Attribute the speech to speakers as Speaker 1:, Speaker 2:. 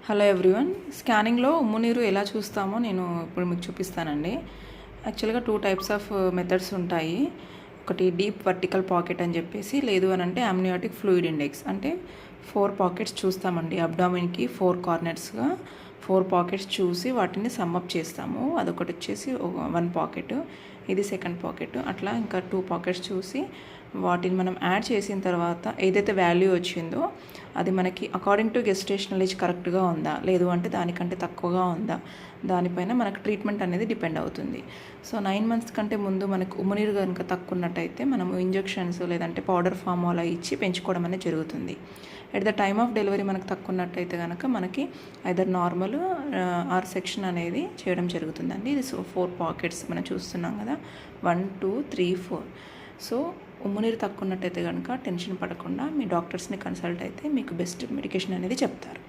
Speaker 1: Hello everyone, స్కానింగ్లో ఉమ్ము నీరు ఎలా చూస్తామో నేను ఇప్పుడు మీకు చూపిస్తానండి. యాక్చువల్గా 2 టైప్స్ ఆఫ్ మెథడ్స్ ఉంటాయి. ఒకటి డీప్ వర్టికల్ పాకెట్ అని చెప్పేసి, లేదు అని అంటే అమ్నియాటిక్ ఫ్లూయిడ్ ఇండెక్స్. అంటే 4 పాకెట్స్ చూస్తామండి. అబ్డామిన్కి 4 కార్నర్స్గా 4 పాకెట్స్ చూసి వాటిని సమ్మప్ చేస్తాము. అదొకటి వచ్చేసి 1 పాకెట్, ఇది సెకండ్ పాకెట్. అట్లా ఇంకా 2 పాకెట్స్ చూసి వాటిని మనం యాడ్ చేసిన తర్వాత ఏదైతే వాల్యూ వచ్చిందో అది మనకి అకార్డింగ్ టు గెస్టేషనల్ ఏజ్ కరెక్ట్గా ఉందా, లేదు అంటే దానికంటే తక్కువగా ఉందా, దానిపైన మనకు ట్రీట్మెంట్ అనేది డిపెండ్ అవుతుంది. సో 9 months కంటే ముందు మనకు ఉమ్మనీరు కనుక తక్కువ ఉన్నట్టయితే మనము ఇంజెక్షన్స్ లేదంటే పౌడర్ ఫామ్ అలా ఇచ్చి పెంచుకోవడం అనేది జరుగుతుంది. At the time of delivery మనకు తక్కువ ఉన్నట్టయితే కనుక మనకి ఐదర్ నార్మల్ ఆర్ సెక్షన్ అనేది చేయడం జరుగుతుందండి. ఇది 4 పాకెట్స్ మనం చూస్తున్నాం కదా, 1 2 3 4. సో ఉమ్మునీరు తక్కువ ఉన్నట్టయితే కనుక టెన్షన్ పడకుండా మీ డాక్టర్స్ని కన్సల్ట్ అయితే మీకు బెస్ట్ మెడికేషన్ అనేది చెప్తారు.